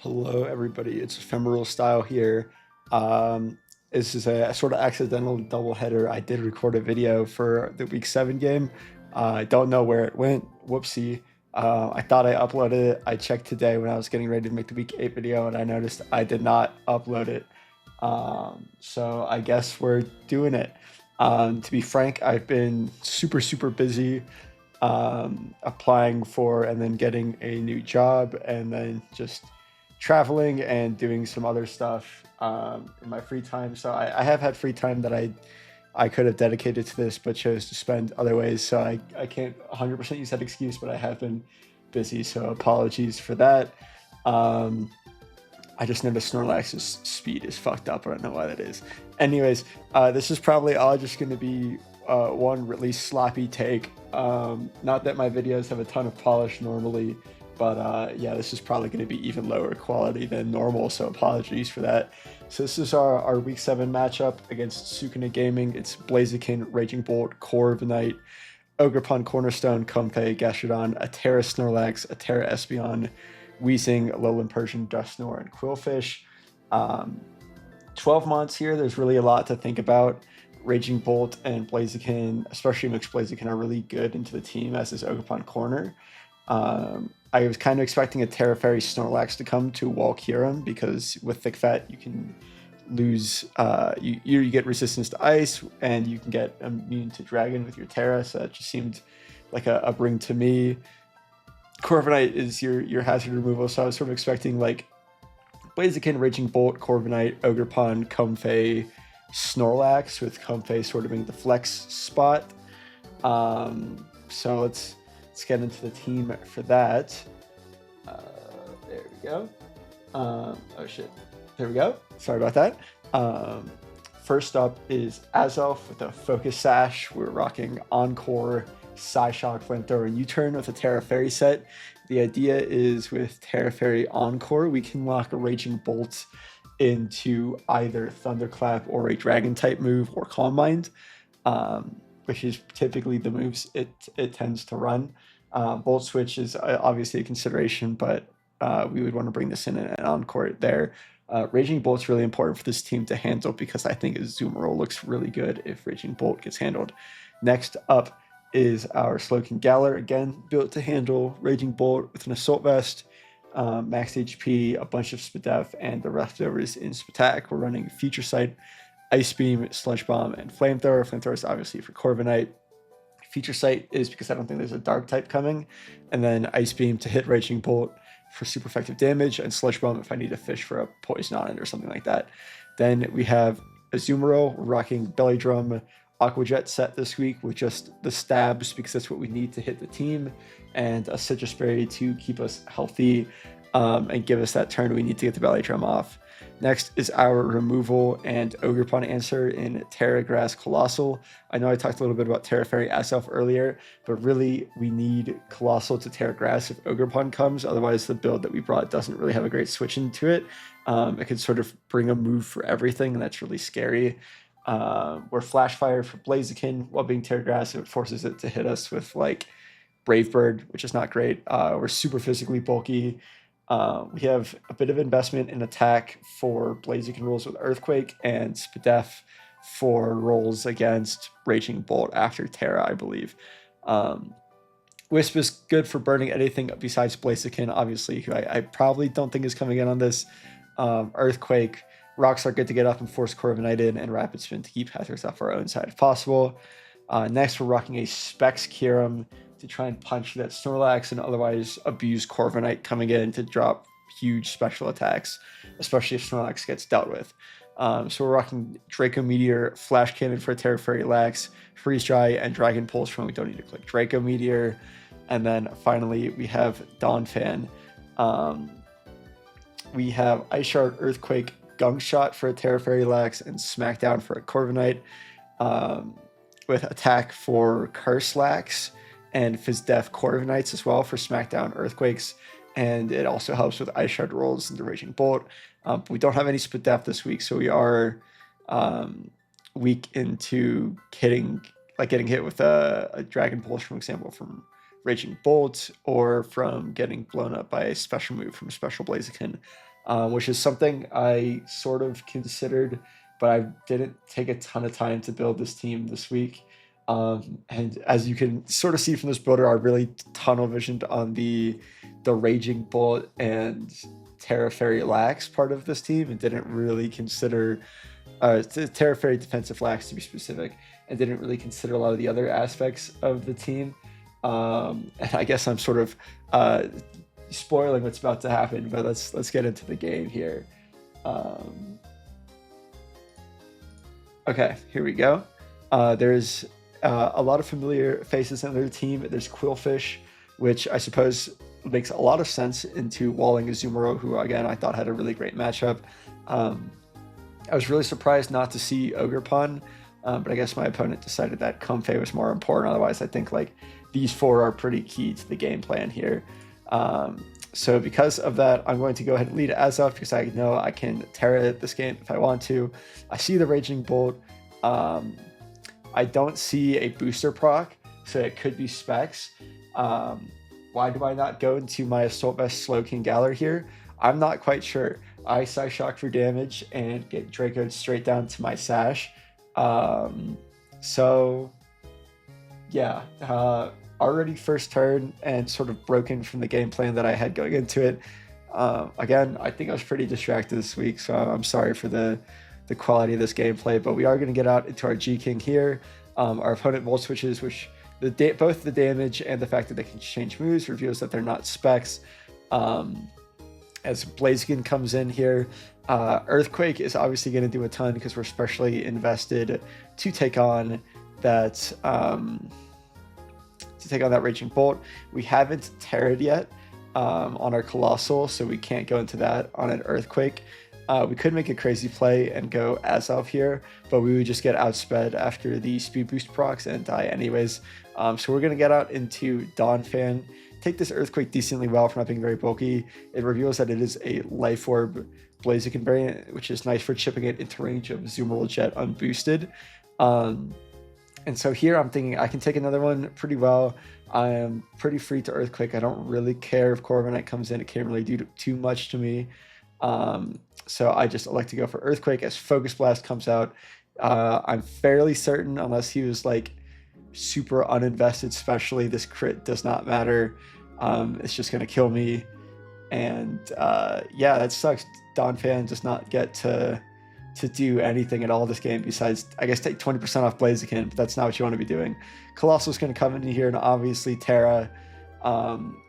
Hello, everybody. It's Ephemeral Style here. Um, this is a sort of accidental doubleheader. I did record a video for the Week 7 game. I don't know where it went. Whoopsie. I thought I uploaded it. I checked today when I was getting ready to make the Week 8 video, and I noticed I did not upload it. So I guess we're doing it. To be frank, I've been super busy applying for and then getting a new job and then just traveling and doing some other stuff in my free time. So I have had free time that I could have dedicated to this, but chose to spend other ways. So I can't 100% use that excuse, but I have been busy. So apologies for that. Um, I just noticed Snorlax's speed is fucked up. I don't know why that is. Anyways, this is probably all just going to be one really sloppy take. Not that my videos have a ton of polish normally, but yeah, this is probably going to be even lower quality than normal, so apologies for that. So this is our Week 7 matchup against SukunaGaming. It's Blaziken, Raging Bolt, Corviknight, Ogerpon, Cornerstone, Comfey, Gastrodon, a Terra Snorlax, a Terra Espeon, Weezing, Lowland Persian, Dusknoir, and Quillfish. 12 months here, there's really a lot to think about. Raging Bolt and Blaziken, especially Mixed Blaziken, are really good into the team, as is Ogerpon Corner. I was kind of expecting a Terra Fairy Snorlax to come to wall Kyurem, because with Thick Fat you can lose, you get resistance to ice and you can get immune to dragon with your Terra, so that just seemed like a bring to me. Corviknight is your hazard removal, so I was sort of expecting like Blaziken, Raging Bolt, Corviknight, Ogerpon, Comfey, Snorlax, with Comfey sort of being the flex spot. So let's get into the team for that. There we go. Oh shit. There we go. Sorry about that. First up is Azelf with a Focus Sash. We're rocking Encore, Psyshock, Flamethrower, and U-Turn with a Terra Fairy set. The idea is with Terra Fairy Encore, we can lock a Raging Bolt into either Thunderclap or a Dragon type move or Calm Mind, which is typically the moves it tends to run. Bolt Switch is obviously a consideration, but we would want to bring this in an Encore there. Raging Bolt's really important for this team to handle, because I think Azumarill looks really good if Raging Bolt gets handled. Next up is our Slowking Galar, again built to handle Raging Bolt with an Assault Vest, max HP, a bunch of Spadef, and the leftovers in Spatak. We're running Future Sight, Ice Beam, Sludge Bomb, and Flamethrower. Flamethrower is obviously for Corviknight. Future Sight is because I don't think there's a Dark type coming, and then Ice Beam to hit Raging Bolt for super effective damage, and Sludge Bomb if I need to fish for a poison on it or something like that. Then we have Azumarill rocking Belly Drum, Aqua Jet set this week with just the stabs, because that's what we need to hit the team, and a Citrus Berry to keep us healthy and give us that turn we need to get the Belly Drum off. Next is our removal and Ogerpon answer in Terra Grass Colossal. I know I talked a little bit about Terra Fairy Azelf earlier, but really we need Colossal to Terra Grass if Ogerpon comes. Otherwise, the build that we brought doesn't really have a great switch into it. It could sort of bring a move for everything, and that's really scary. We're Flash Fire for Blaziken. While being Terra Grass, it forces it to hit us with like Brave Bird, which is not great. We're super physically bulky. We have a bit of investment in attack for Blaziken rolls with Earthquake, and Spadef for rolls against Raging Bolt after Terra, I believe. Wisp is good for burning anything besides Blaziken, obviously, who I probably don't think is coming in on this. Earthquake, Rocks are good to get up and force Corviknight in, and Rapid Spin to keep Hazards off our own side if possible. Next, we're rocking a Specs Kyurem to try and punch that Snorlax and otherwise abuse Corviknight coming in to drop huge special attacks, especially if Snorlax gets dealt with. So we're rocking Draco Meteor, Flash Cannon for Terra Fairy Lax, Freeze Dry, and Dragon Pulse when we don't need to click Draco Meteor. And then finally, we have Dawn Fan. We have Ice Shard, Earthquake, Gunk Shot for a Terra Fairy Lax, and Smackdown for a Corviknight, with attack for Curse Lax and Fizdef Corviknights as well for Smackdown Earthquakes, and it also helps with Ice Shard rolls into Raging Bolt. But we don't have any Spadef this week, so we are weak into getting hit with a Dragon Pulse, for example, from Raging Bolt or from getting blown up by a special move from Special Blaziken, which is something I sort of considered, but I didn't take a ton of time to build this team this week. And as you can sort of see from this builder, I really tunnel visioned on the Raging Bolt and Terra Fairy Lax part of this team and didn't really consider Terra Fairy Defensive Lax to be specific, and didn't really consider a lot of the other aspects of the team. And I guess I'm sort of spoiling what's about to happen, but let's get into the game here. Okay, here we go. There's a lot of familiar faces in their team. There's Quillfish, which I suppose makes a lot of sense into walling Azumarill, who again I thought had a really great matchup. I was really surprised not to see Ogerpon, but I guess my opponent decided that Comfey was more important. Otherwise, I think like these four are pretty key to the game plan here. So because of that, I'm going to go ahead and lead Azoth because I know I can Terra this game if I want to. I see the Raging Bolt. I don't see a booster proc, so it could be Specs. Why do I not go into my Assault Vest Slowking Galar here? I'm not quite sure. I Psyshock for damage and get Dracoed straight down to my Sash. So yeah, already first turn and sort of broken from the game plan that I had going into it. Again, I think I was pretty distracted this week, so I'm sorry for the quality of this gameplay, but we are going to get out into our G-King here. Our opponent Volt Switches, which both the damage and the fact that they can change moves reveals that they're not Specs. As Blaziken comes in here, Earthquake is obviously going to do a ton because we're specially invested to take on that Raging Bolt. We haven't Terra'd yet on our Colossal, so we can't go into that on an Earthquake. We could make a crazy play and go Azoth here, but we would just get outsped after the speed boost procs and die anyways. So we're going to get out into Donphan, take this Earthquake decently well for not being very bulky. It reveals that it is a Life Orb Blaziken variant, which is nice for chipping it into range of Azumarill Jet unboosted. And so here I'm thinking I can take another one pretty well. I am pretty free to Earthquake. I don't really care if Corviknight comes in. It can't really do too much to me. So I just elect to go for Earthquake as Focus Blast comes out. I'm fairly certain, unless he was like super uninvested, especially this crit does not matter. It's just gonna kill me. And yeah, that sucks. Donphan does not get to do anything at all this game besides, I guess, take 20% off Blaziken, but that's not what you want to be doing. Colossal's going to come in here and obviously Terra,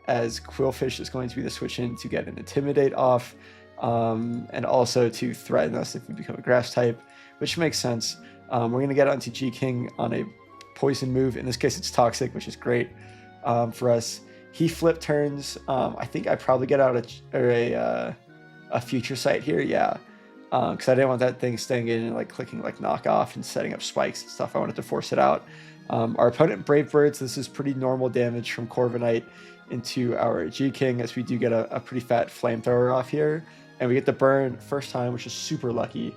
as Quillfish is going to be the switch in to get an Intimidate off, and also to threaten us if we become a Grass type, which makes sense. We're going to get onto G-King on a Poison move. In this case, it's Toxic, which is great for us. He flip turns. I think I probably get out a Future Sight here, yeah. Because I didn't want that thing staying in and like clicking like knockoff and setting up spikes and stuff. I wanted to force it out. Our opponent Brave Birds, this is pretty normal damage from Corviknight into our G-King, as we do get a pretty fat Flamethrower off here. And we get the burn first time, which is super lucky.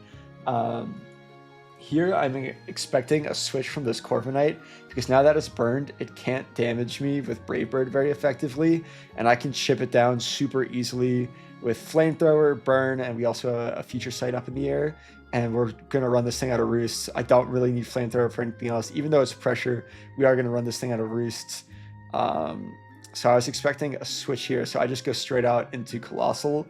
Here I'm expecting a switch from this Corviknight, because now that it's burned, it can't damage me with Brave Bird very effectively, and I can chip it down super easily with Flamethrower, Burn, and we also have a Future Sight up in the air, and we're going to run this thing out of Roosts. I don't really need Flamethrower for anything else. Even though it's pressure, we are going to run this thing out of Roosts. So I was expecting a switch here, so I just go straight out into Colossal,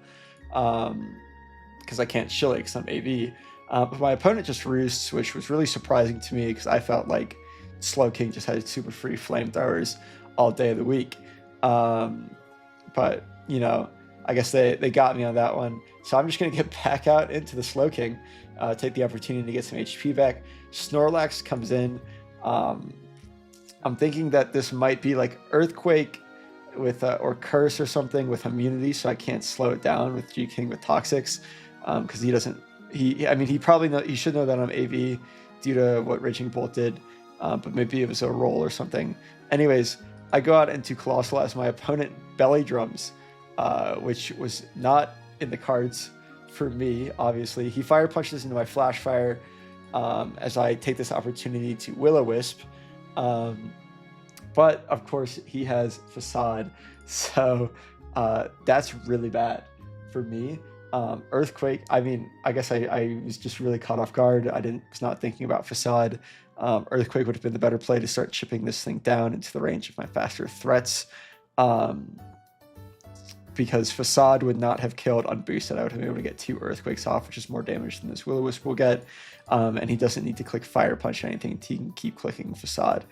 because I can't Shill it because I'm AV. But my opponent just Roosts, which was really surprising to me because I felt like Slowking just had super free Flamethrowers all day of the week. But, you know, I guess they got me on that one. So I'm just going to get back out into the Slowking, take the opportunity to get some HP back. Snorlax comes in. I'm thinking that this might be like Earthquake with or Curse or something with immunity, so I can't slow it down with G-King with Toxics, because he doesn't. I mean, he should know that I'm AV due to what Raging Bolt did, but maybe it was a roll or something. Anyways, I go out into Colossal as my opponent Belly Drums, which was not in the cards for me, obviously. He Fire Punches into my Flash Fire, as I take this opportunity to Will-O-Wisp. but of course he has Facade, so that's really bad for me. Earthquake, I mean, I guess I was just really caught off guard. Was not thinking about Facade. Earthquake would have been the better play to start chipping this thing down into the range of my faster threats. Because Facade would not have killed unboosted. I would have been able to get 2 Earthquakes off, which is more damage than this Will-O-Wisp will get. And he doesn't need to click Fire Punch or anything. He can keep clicking Facade.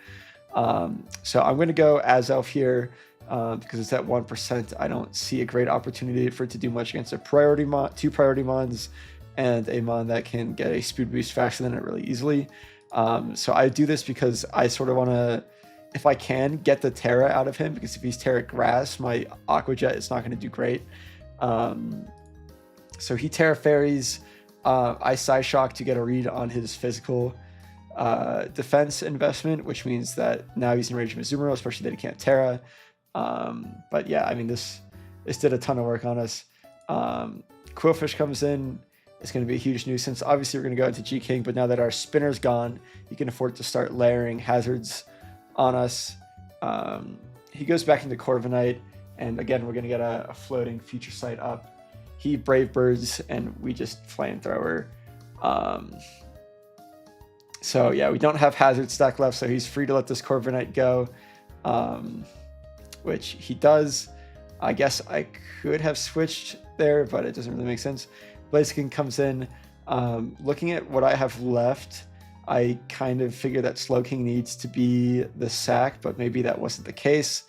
So I'm going to go Azelf here because it's at 1%. I don't see a great opportunity for it to do much against a priority mon, 2 priority mons, and a mon that can get a speed boost faster than it really easily. So I do this because I sort of want to, if I can, get the Terra out of him, because if he's Terra Grass, my Aqua Jet is not going to do great. So he Terra Fairies. I Psyshock to get a read on his physical defense investment, which means that now he's in range of Azumarill, especially that he can't Terra. But yeah, I mean, this did a ton of work on us. Quillfish comes in. It's going to be a huge nuisance. Obviously, we're going to go into G-King, but now that our spinner's gone, you can afford to start layering hazards on us. He goes back into Corviknight, and again, we're going to get a floating Future Sight up. He Brave Birds, and we just Flamethrower. So yeah, we don't have hazard stack left, so he's free to let this Corviknight go, which he does. I guess I could have switched there, but it doesn't really make sense. Blaziken comes in. Looking at what I have left, I kind of figure that Slowking needs to be the sack, but maybe that wasn't the case.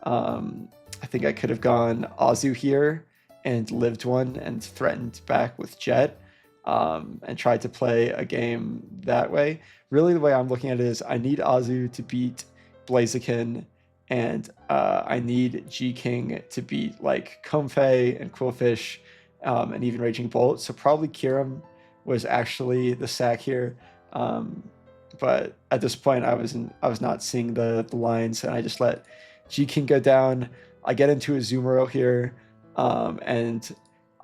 I think I could have gone Azu here and lived one and threatened back with Jet, and tried to play a game that way. Really, the way I'm looking at it is I need Azu to beat Blaziken, and I need G-King to beat like Comfey and Quillfish, and even Raging Bolt. So probably Kyurem was actually the sack here. But at this point, I was not seeing the lines, and I just let G-King go down. I get into a Azumarill here, and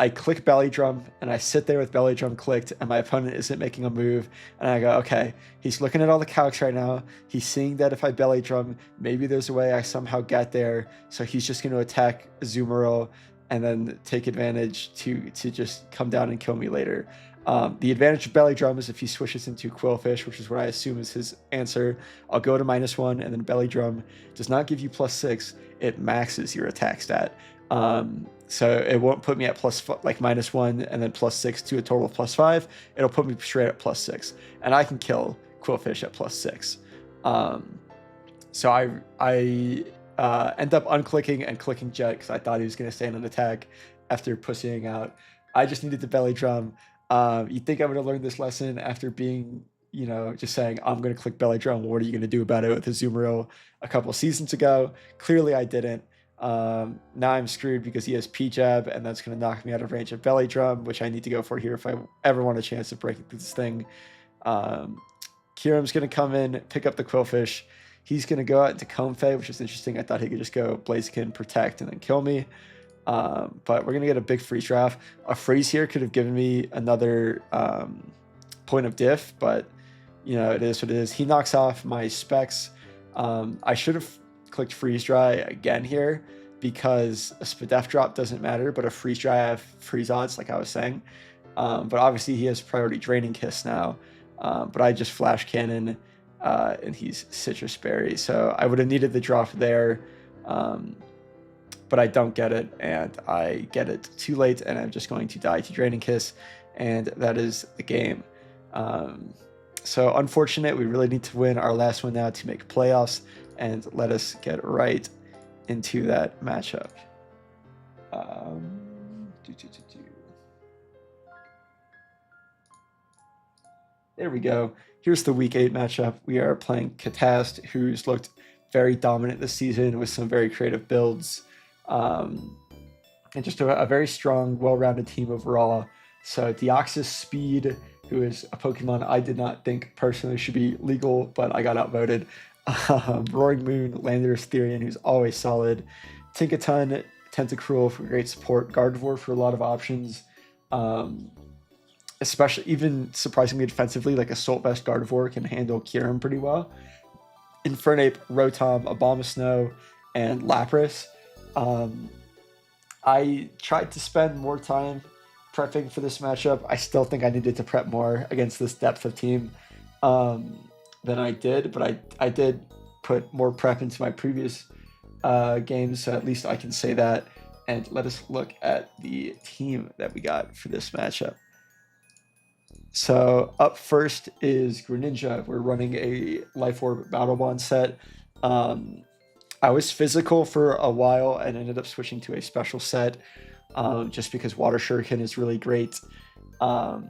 I click Belly Drum, and I sit there with Belly Drum clicked, and my opponent isn't making a move, and I go, okay, he's looking at all the calcs right now. He's seeing that if I Belly Drum, maybe there's a way I somehow get there, so he's just going to attack Azumarill and then take advantage to just come down and kill me later. The advantage of Belly Drum is if he switches into Quillfish, which is what I assume is his answer, I'll go to -1, and then Belly Drum does not give you +6, it maxes your attack stat. So it won't put me at -1 and then +6 to a total of +5. It'll put me straight at +6, and I can kill Quillfish at +6. So I end up unclicking and clicking Jet because I thought he was going to stand an attack after pussying out. I just needed to Belly Drum. You'd think I would have learned this lesson after being, just saying, I'm going to click Belly Drum. What are you going to do about it with Azumarill a couple seasons ago? Clearly I didn't. Now I'm screwed because he has P-Jab, and that's going to knock me out of range of Belly Drum, which I need to go for here if I ever want a chance of breaking through this thing. Kyurem's going to come in, pick up the Quillfish. He's going to go out into Comfey, which is interesting. I thought he could just go Blaziken, protect, and then kill me. But we're going to get a big freeze draft. A freeze here could have given me another point of diff, but, it is what it is. He knocks off my specs. I should have clicked freeze dry again here because a Spadef drop doesn't matter, but a freeze dry I have freeze odds, like I was saying. But obviously he has priority Draining Kiss now. But I just Flash Cannon, and he's Citrus Berry. So I would have needed the drop there. But I don't get it, and I get it too late, and I'm just going to die to Draining Kiss, and that is the game. So unfortunate, we really need to win our last one now to make playoffs, and let us get right into that matchup. There we go. Here's the Week 8 matchup. We are playing Catast, who's looked very dominant this season with some very creative builds. And just a very strong, well-rounded team overall. So Deoxys Speed, who is a Pokemon I did not think personally should be legal, but I got outvoted. Roaring Moon, Landorus Therian, who's always solid. Tinkaton, Tentacruel for great support. Gardevoir for a lot of options. Especially, even surprisingly defensively, like Assault Vest Gardevoir can handle Kyurem pretty well. Infernape, Rotom, Abomasnow, and Lapras. I tried to spend more time prepping for this matchup. I still think I needed to prep more against this depth of team than I did, but I did put more prep into my previous games, so at least I can say that. And let us look at the team that we got for this matchup. So up first is Greninja. We're running a Life Orb Battle Bond set. I was physical for a while and ended up switching to a special set just because Water Shuriken is really great. I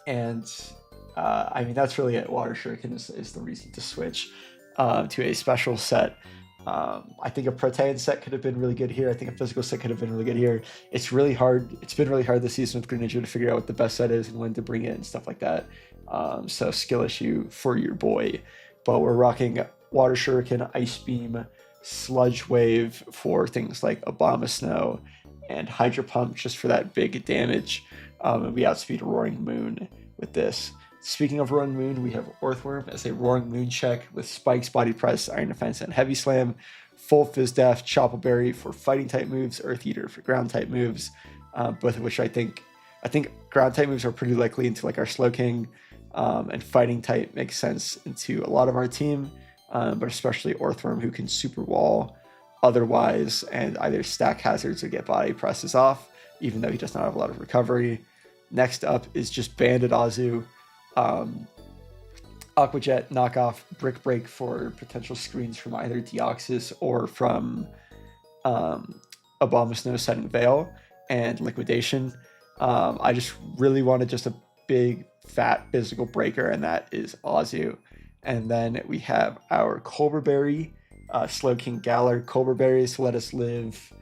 mean, that's really it. Water Shuriken is the reason to switch to a special set. I think a Protean set could have been really good here. I think a physical set could have been really good here. It's really hard. It's been really hard this season with Greninja to figure out what the best set is and when to bring it and stuff like that. So skill issue for your boy. But we're rocking Water Shuriken, Ice Beam, Sludge Wave for things like Abomasnow, and Hydro Pump just for that big damage. And we outspeed Roaring Moon with this. Speaking of Roaring Moon, we have Earthworm as a Roaring Moon check with Spikes, Body Press, Iron Defense, and Heavy Slam. Full Fizz Dash, Chople Berry for fighting type moves, Earth Eater for ground type moves, both of which I think ground type moves are pretty likely into like our Slowking, and fighting type makes sense into a lot of our team, but especially Earthworm, who can super wall otherwise and either stack hazards or get body presses off, even though he does not have a lot of recovery. Next up is just Banded Azu. Aqua Jet, Knockoff, Brick Break for potential screens from either Deoxys or from Abomasnow, Setting Veil, and Liquidation. I just really wanted just a big, fat physical breaker, and that is Azu. And then we have our Colbur Berry, Slowking Galar, Colbur Berries to let us live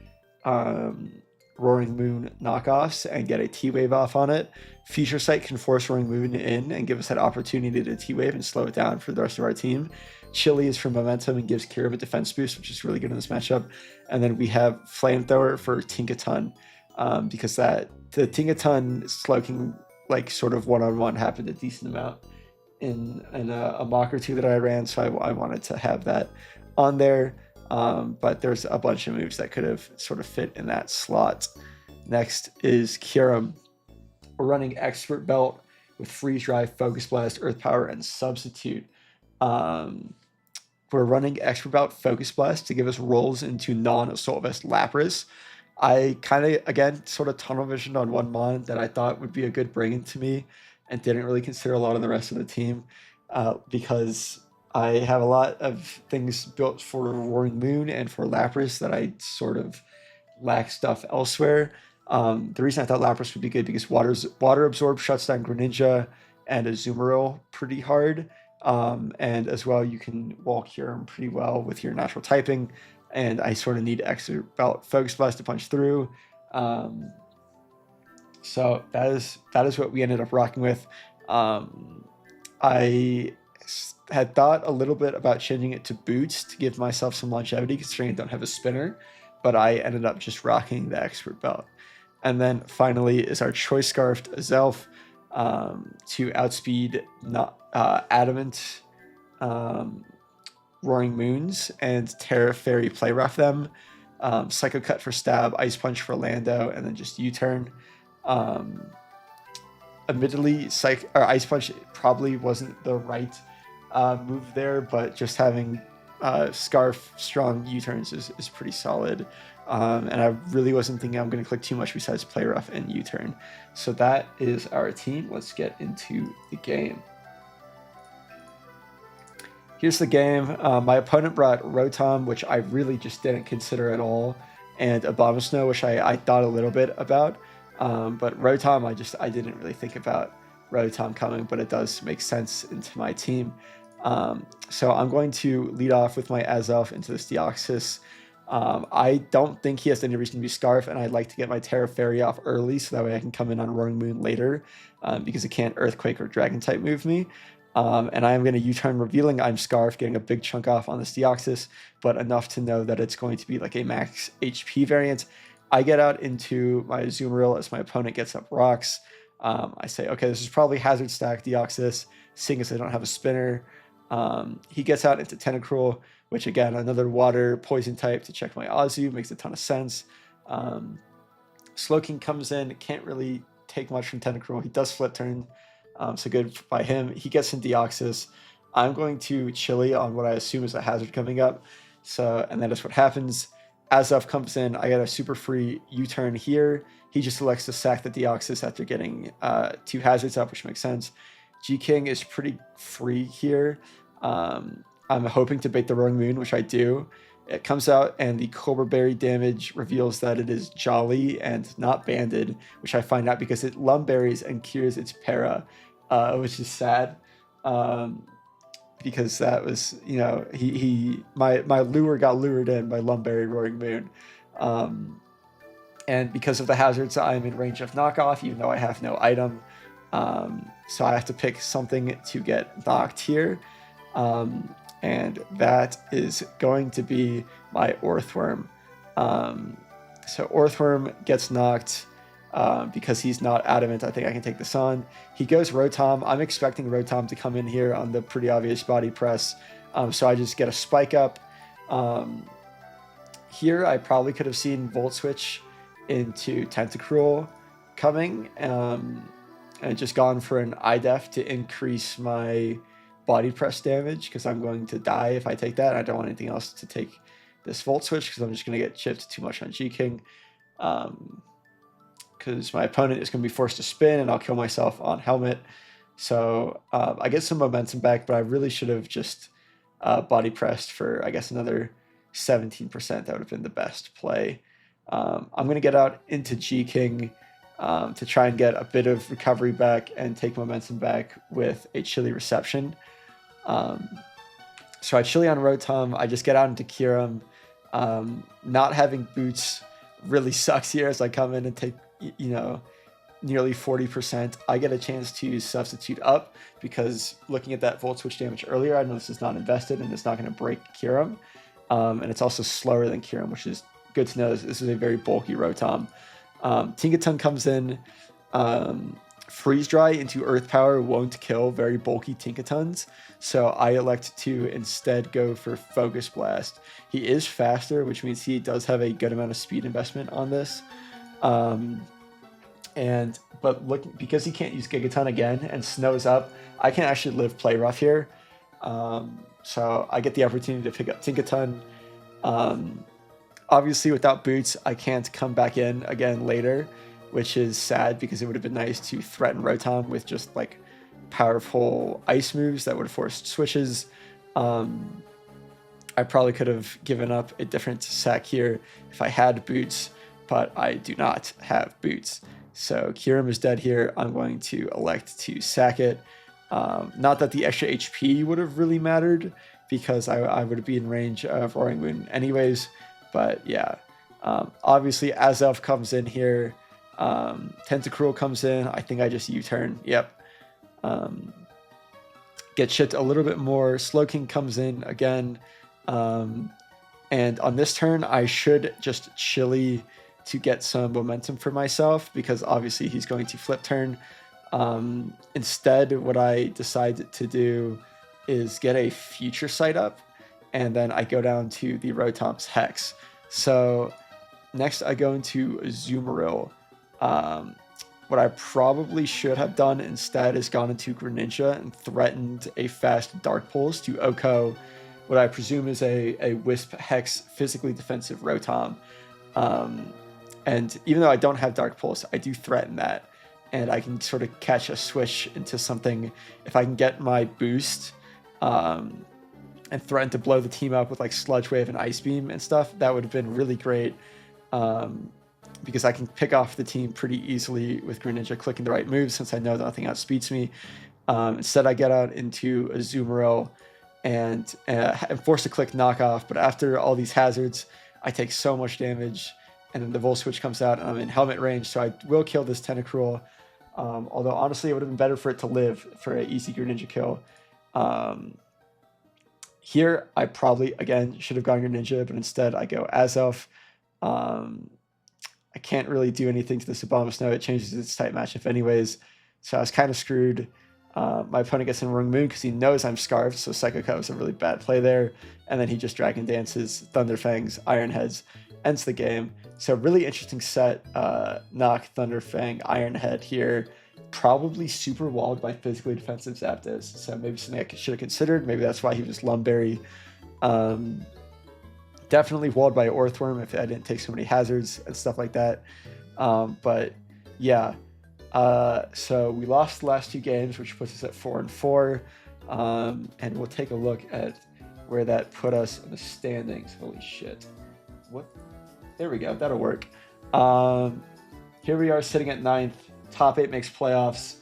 Roaring Moon knockoffs and get a T-Wave off on it. Future Sight can force Roaring Moon in and give us that opportunity to T-Wave and slow it down for the rest of our team. Chili is for momentum and gives Kira a defense boost, which is really good in this matchup. And then we have Flamethrower for Tinkaton, because the Tinkaton Slowking like sort of one-on-one happened a decent amount in a mock or two that I ran, so I wanted to have that on there. But there's a bunch of moves that could have sort of fit in that slot. Next is Kyurem. We're running Expert Belt with Freeze Drive, Focus Blast, Earth Power, and Substitute. We're running Expert Belt Focus Blast to give us rolls into non-Assault Vest Lapras. I kind of, again, sort of tunnel visioned on one mon that I thought would be a good bring into me and didn't really consider a lot of the rest of the team because I have a lot of things built for Roaring Moon and for Lapras that I sort of lack stuff elsewhere. The reason I thought Lapras would be good because Water Absorb shuts down Greninja and Azumarill pretty hard. And as well, you can wall Kyurem pretty well with your natural typing. And I sort of need Expert Belt Focus Blast to punch through. So that is what we ended up rocking with. I had thought a little bit about changing it to Boots to give myself some longevity, considering I don't have a spinner, but I ended up just rocking the Expert Belt. And then finally is our Choice Scarfed Azelf to outspeed Adamant, Roaring Moons, and Terra Fairy Play Rough them. Psycho Cut for Stab, Ice Punch for Lando, and then just U-Turn. Admittedly, Ice Punch probably wasn't the right move there, but just having Scarf strong U-turns is pretty solid. And I really wasn't thinking I'm going to click too much besides Play Rough and U-Turn. So that is our team. Let's get into the game. Here's the game. My opponent brought Rotom, which I really just didn't consider at all, and Abomasnow, which I thought a little bit about. But Rotom, I didn't really think about Rotom coming, but it does make sense into my team. So I'm going to lead off with my Azelf into this Deoxys. I don't think he has any reason to be Scarf, and I'd like to get my Terra Fairy off early so that way I can come in on Roaring Moon later, because it can't Earthquake or Dragon type move me. And I am going to U-turn revealing I'm Scarf, getting a big chunk off on this Deoxys, but enough to know that it's going to be like a max HP variant. I get out into my Azumarill as my opponent gets up rocks. I say, okay, this is probably Hazard Stack Deoxys, seeing as I don't have a spinner. He gets out into Tentacruel, which again, another water poison type to check my Azu, makes a ton of sense. Slowking comes in, can't really take much from Tentacruel. He does flip turn, so good by him. He gets in Deoxys. I'm going to Chili on what I assume is a hazard coming up. So, and that is what happens. Azov comes in. I got a super free U-turn here. He just elects to sack the Deoxys after getting 2 hazards up, which makes sense. G-King is pretty free here. I'm hoping to bait the Roaring Moon, which I do. It comes out and the Cobra Berry damage reveals that it is Jolly and not Banded, which I find out because it Lumberries and cures its para, which is sad. Because that was, you know, my lure got lured in by Lumberry Roaring Moon. And because of the hazards, I'm in range of knockoff, even though I have no item. So I have to pick something to get knocked here. And that is going to be my Orthworm. So Orthworm gets knocked because he's not adamant. I think I can take this on. He goes Rotom. I'm expecting Rotom to come in here on the pretty obvious body press. So I just get a spike up. Here I probably could have seen Volt Switch into Tentacruel coming and just gone for an IDEF to increase my body press damage because I'm going to die if I take that. I don't want anything else to take this Volt Switch because I'm just going to get chipped too much on G-King. Because my opponent is going to be forced to spin and I'll kill myself on Helmet. So I get some momentum back, but I really should have just body pressed for, I guess, another 17%. That would have been the best play. I'm going to get out into G-King to try and get a bit of recovery back and take momentum back with a Chili Reception. So I Chili on Rotom. I just get out into Kyurem. Not having boots really sucks here as I come in and take, you know, nearly 40%. I get a chance to substitute up because looking at that Volt Switch damage earlier, I know this is not invested and it's not going to break Kyurem. And it's also slower than Kyurem, which is good to know. This is a very bulky Rotom. Tinkaton comes in. Freeze Dry into Earth Power won't kill very bulky Tinkatons, so I elect to instead go for Focus Blast. He is faster, which means he does have a good amount of speed investment on this. But look, because he can't use Gigaton again and Snow's up, I can actually live Play Rough here. So I get the opportunity to pick up Tinkaton. Obviously, without boots, I can't come back in again later, which is sad because it would have been nice to threaten Rotom with just like powerful ice moves that would have forced switches. I probably could have given up a different sack here if I had boots, but I do not have boots. So Kyurem is dead here. I'm going to elect to sack it. Not that the extra HP would have really mattered because I would be in range of Roaring Moon anyways. But yeah, obviously Azov comes in here. Tentacruel comes in. I think I just U-turn. Yep. Get shipped a little bit more. Slowking comes in again. And on this turn, I should just Chili to get some momentum for myself because obviously he's going to flip turn. Instead, what I decide to do is get a Future Sight up, and then I go down to the Rotom's Hex. So next I go into Azumarill. What I probably should have done instead is gone into Greninja and threatened a fast Dark Pulse to Oko, what I presume is a Wisp Hex physically defensive Rotom. And even though I don't have Dark Pulse, I do threaten that. And I can sort of catch a switch into something if I can get my boost and threaten to blow the team up with like Sludge Wave and Ice Beam and stuff. That would have been really great because I can pick off the team pretty easily with Greninja clicking the right moves since I know nothing outspeeds me. Instead, I get out into Azumarill and I'm forced to click knockoff. But after all these hazards, I take so much damage. And then the Volt Switch comes out and I'm in helmet range, so I will kill this Tentacruel. Although honestly, it would have been better for it to live for an easy Greninja kill. Here, I probably, again, should have gone Greninja, but instead I go Azov. I can't really do anything to this Abomasnow. It changes its type matchup anyways, so I was kind of screwed. My opponent gets in Rung Moon because he knows I'm Scarfed, so Psycho Cut was a really bad play there. And then he just Dragon Dances, Thunderfangs, Iron Heads, ends the game. So really interesting set, Knock, Thunderfang, Iron Head here. Probably super walled by physically defensive Zapdos, so maybe something I should have considered. Maybe that's why he was Lumberry. Definitely walled by Orthworm if I didn't take so many hazards and stuff like that. But yeah, so we lost the last 2 games, which puts us at 4-4. And we'll take a look at where that put us in the standings. Holy shit. What? There we go. That'll work. Here we are sitting at 9th. Top 8 makes playoffs.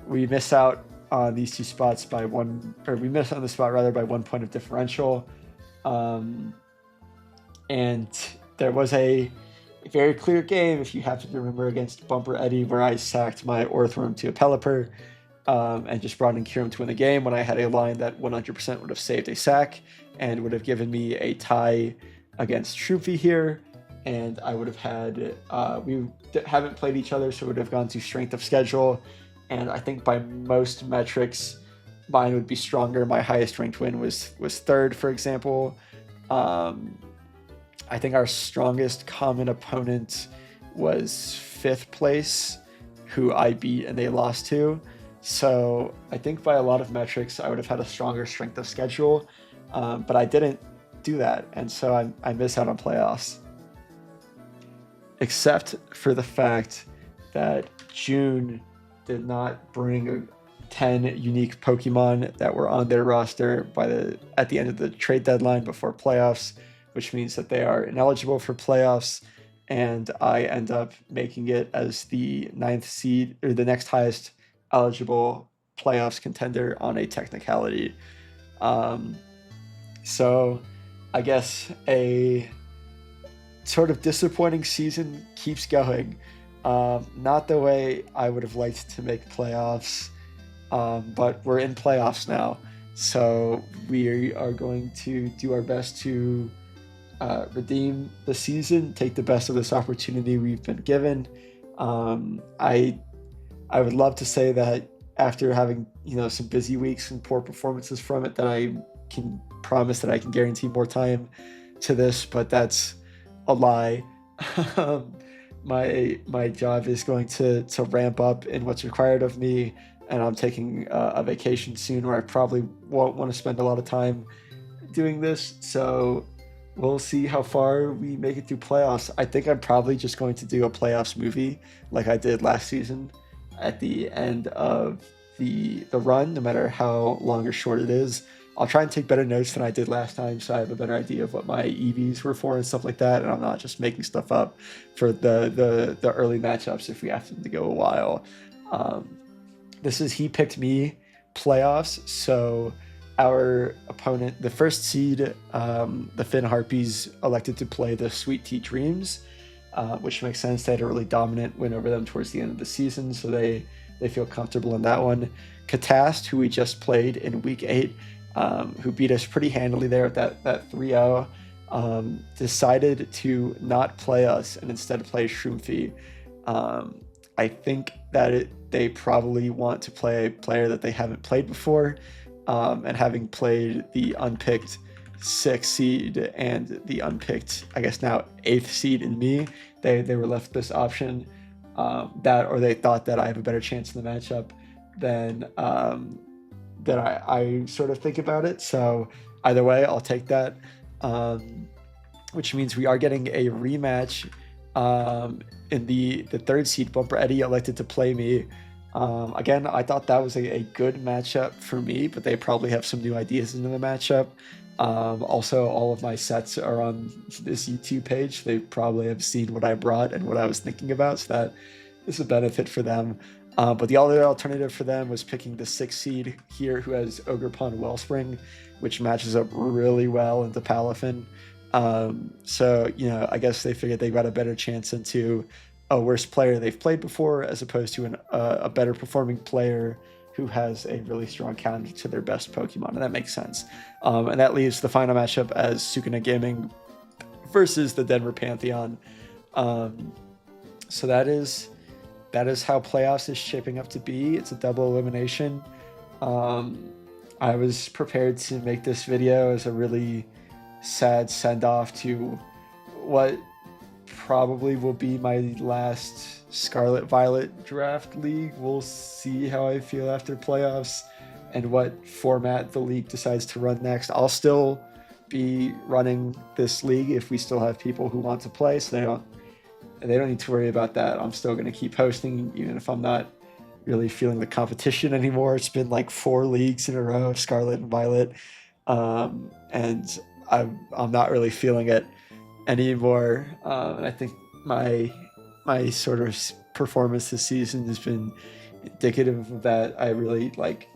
We miss out on these 2 spots by we missed on the spot rather by 1 point of differential. And there was a very clear game, if you happen to remember, against Bumper Eddie, where I sacked my Orthworm to a Pelipper, and just brought in Kyurem to win the game when I had a line that 100% would have saved a sack and would have given me a tie against Shroopy here. And I would have had, we haven't played each other, so it would have gone to strength of schedule. And I think by most metrics, mine would be stronger. My highest ranked win was 3rd, for example. I think our strongest common opponent was 5th place, who I beat and they lost to. So I think by a lot of metrics, I would have had a stronger strength of schedule, but I didn't do that. And so I miss out on playoffs. Except for the fact that June did not bring 10 unique Pokemon that were on their roster at the end of the trade deadline before playoffs, which means that they are ineligible for playoffs, and I end up making it as the 9th seed, or the next highest eligible playoffs contender on a technicality. So I guess a sort of disappointing season keeps going. Not the way I would have liked to make playoffs, but we're in playoffs now, so we are going to do our best to redeem the season, take the best of this opportunity we've been given. I would love to say that after having some busy weeks and poor performances from it, that I can promise that I can guarantee more time to this, but that's a lie. My job is going to ramp up in what's required of me, and I'm taking a vacation soon where I probably won't want to spend a lot of time doing this, so we'll see how far we make it through playoffs. I think I'm probably just going to do a playoffs movie like I did last season at the end of the run, no matter how long or short it is. I'll try and take better notes than I did last time, so I have a better idea of what my EVs were for and stuff like that, and I'm not just making stuff up for the early matchups if we have to go a while. This is He Picked Me playoffs, so our opponent, the first seed, the Finn Harpies, elected to play the Sweet Tea Dreams, which makes sense. They had a really dominant win over them towards the end of the season, so they feel comfortable in that one. Catast, who we just played in week 8, who beat us pretty handily there at that 3-0, decided to not play us and instead play Shroomfy. I think that they probably want to play a player that they haven't played before, and having played the unpicked 6th seed and the unpicked, I guess now 8th seed in me, they were left this option, or they thought that I have a better chance in the matchup than I sort of think about it. So either way, I'll take that, which means we are getting a rematch in the 3rd seed. Bumper Eddie elected to play me. Again, I thought that was a good matchup for me, but they probably have some new ideas into the matchup. Also, all of my sets are on this YouTube page. They probably have seen what I brought and what I was thinking about, so that is a benefit for them. But the other alternative for them was picking the 6th seed here, who has Ogerpon Wellspring, which matches up really well into Palafin. So, I guess they figured they got a better chance into a worse player they've played before, as opposed to a better performing player who has a really strong counter to their best Pokemon, and that makes sense. And that leaves the final matchup as SukunaGaming versus the Denver Pantheon. So that is that is how playoffs is shaping up to be. It's a double elimination. I was prepared to make this video as a really sad send-off to what probably will be my last Scarlet Violet draft league. We'll see how I feel after playoffs and what format the league decides to run next. I'll still be running this league if we still have people who want to play, so they don't need to worry about that. I'm still going to keep posting even if I'm not really feeling the competition anymore. It's been like 4 leagues in a row of Scarlet and Violet, and I'm not really feeling it anymore. And I think my sort of performance this season has been indicative of that. I really like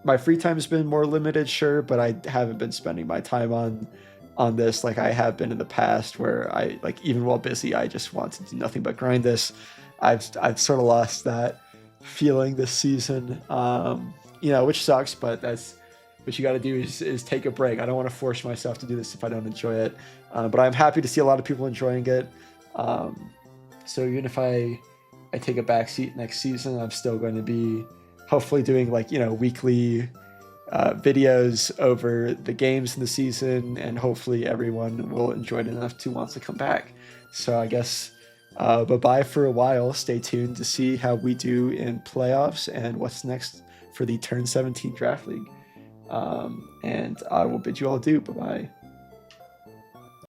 my free time has been more limited, sure, but I haven't been spending my time on this like I have been in the past, where I like even while busy, I just want to do nothing but grind this. I've sort of lost that feeling this season, which sucks, but that's what you got to do is take a break. I don't want to force myself to do this if I don't enjoy it, but I'm happy to see a lot of people enjoying it. So even if I take a backseat next season, I'm still going to be hopefully doing weekly videos over the games in the season, and hopefully everyone will enjoy it enough to want to come back. So I guess bye-bye for a while. Stay tuned to see how we do in playoffs and what's next for the Turn 17 Draft League. And I will bid you all adieu. Bye-bye.